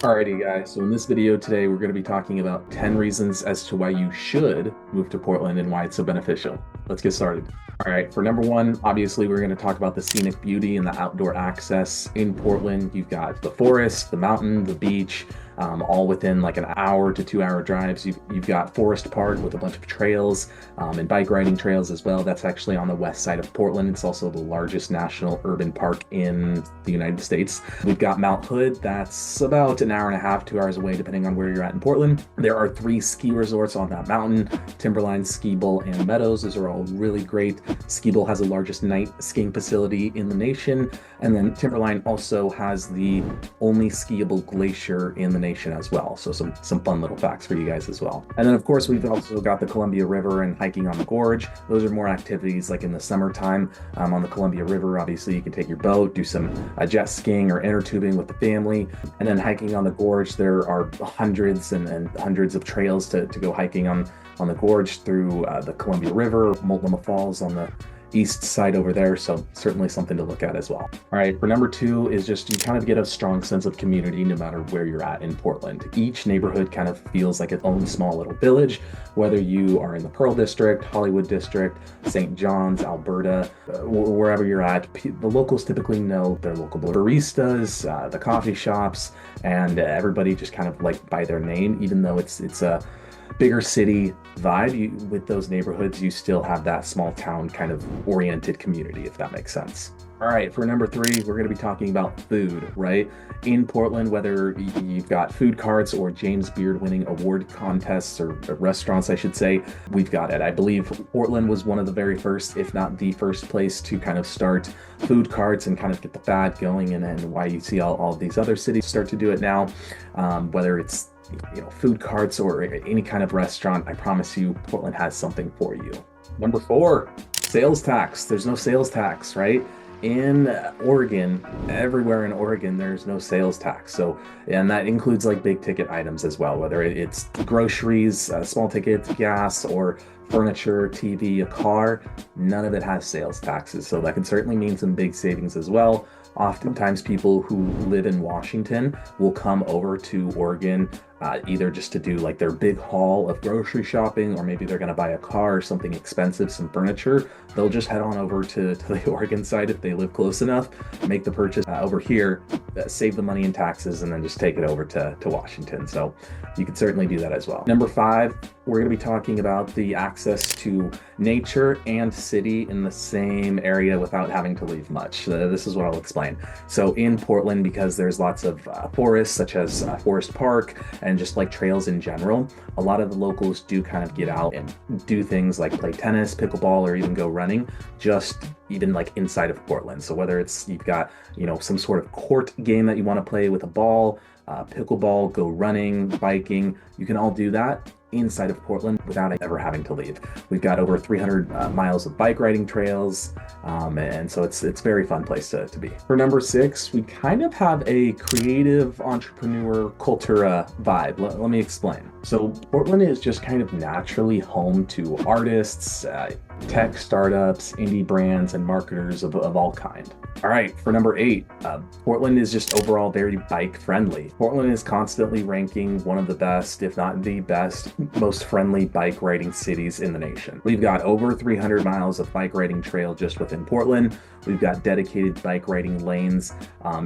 Alrighty guys, so in this video today we're going to be talking about 10 reasons as to why you should move to Portland and why it's so beneficial. Let's get started. All right, for number one, obviously we're going to talk about the scenic beauty and the outdoor access in Portland. You've got the forest, the mountain, the beach, all within like an hour to 2 hour drives. You've got Forest Park with a bunch of trails and bike riding trails as well. That's actually on the west side of Portland. It's also the largest national urban park in the United States. We've got Mount Hood. That's about an hour and a half, 2 hours away, depending on where you're at in Portland. There are 3 ski resorts on that mountain: Timberline, Ski Bowl, and Meadows. Those are all really great. Ski Bowl has the largest night skiing facility in the nation, and then Timberline also has the only skiable glacier in the nation as well. So some fun little facts for you guys as well. And then of course we've also got the Columbia River and hiking on the gorge. Those are more activities like in the summertime on the Columbia River. Obviously you can take your boat, do some jet skiing or inner tubing with the family, and then hiking on the gorge. There are hundreds and hundreds of trails to go hiking on the gorge through the Columbia River, Multnomah Falls on the east side over there. So certainly something to look at as well. All right, for number 2 is just you kind of get a strong sense of community no matter where you're at in Portland. Each neighborhood kind of feels like its own small little village, whether you are in the Pearl District, Hollywood District, St. John's, Alberta, wherever you're at. The locals typically know their local baristas, the coffee shops, and everybody just kind of like by their name, even though it's a bigger city vibe. With those neighborhoods, you still have that small town kind of oriented community, if that makes sense. All right, for number 3, we're going to be talking about food, right? In Portland, whether you've got food carts or James Beard winning award contests or restaurants, I should say, we've got it. I believe Portland was one of the very first, if not the first place to kind of start food carts and kind of get the fad going, and why you see all of these other cities start to do it now, whether it's food carts or any kind of restaurant. I promise you Portland has something for you. Number 4, sales tax. There's no sales tax, right? In Oregon, everywhere in Oregon, there's no sales tax. So, and that includes like big ticket items as well, whether it's groceries, small tickets, gas, or furniture, TV, a car. None of it has sales taxes. So that can certainly mean some big savings as well. Oftentimes people who live in Washington will come over to Oregon either just to do like their big haul of grocery shopping, or maybe they're going to buy a car or something expensive, some furniture. They'll just head on over to the Oregon side if they live close enough, make the purchase over here, save the money in taxes, and then just take it over to Washington. So you can certainly do that as well. Number 5, we're going to be talking about the access to nature and city in the same area without having to leave much. This is what I'll explain. So in Portland, because there's lots of forests, such as Forest Park, and just like trails in general, a lot of the locals do kind of get out and do things like play tennis, pickleball, or even go running, just even like inside of Portland. So whether it's you've got some sort of court game that you want to play with a ball, pickleball, go running, biking, you can all do that inside of Portland without ever having to leave. We've got over 300 miles of bike riding trails, and so it's a very fun place to be. For number 6, we kind of have a creative entrepreneur cultura vibe. Let me explain. So Portland is just kind of naturally home to artists, tech startups, indie brands, and marketers of all kind. All right, for number 8, Portland is just overall very bike friendly. Portland is constantly ranking one of the best, if not the best, most friendly bike riding cities in the nation. We've got over 300 miles of bike riding trail just within Portland. We've got dedicated bike riding lanes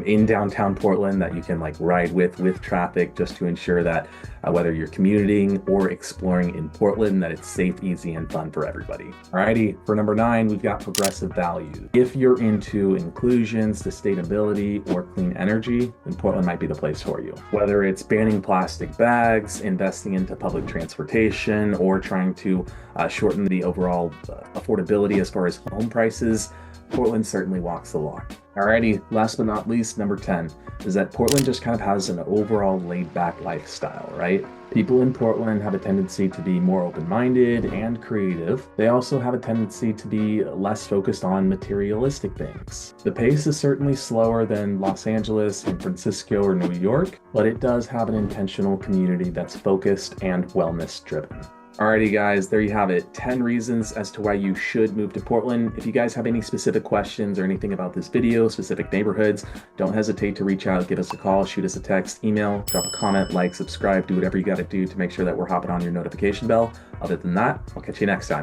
in downtown Portland that you can like ride with traffic, just to ensure that whether you're commuting or exploring in Portland, that it's safe, easy, and fun for everybody. Alrighty, for number 9, we've got progressive values. If you're into inclusion, sustainability, or clean energy, then Portland might be the place for you. Whether it's banning plastic bags, investing into public transportation, or trying to shorten the overall affordability as far as home prices, Portland certainly walks the walk. Alrighty, last but not least, number 10 is that Portland just kind of has an overall laid-back lifestyle, right? People in Portland have a tendency to be more open-minded and creative. They also have a tendency to be less focused on materialistic things. The pace is certainly slower than Los Angeles, San Francisco, or New York, but it does have an intentional community that's focused and wellness-driven. Alrighty, guys, there you have it. 10 reasons as to why you should move to Portland. If you guys have any specific questions or anything about this video, specific neighborhoods, don't hesitate to reach out, give us a call, shoot us a text, email, drop a comment, like, subscribe, do whatever you got to do to make sure that we're hopping on your notification bell. Other than that, I'll catch you next time.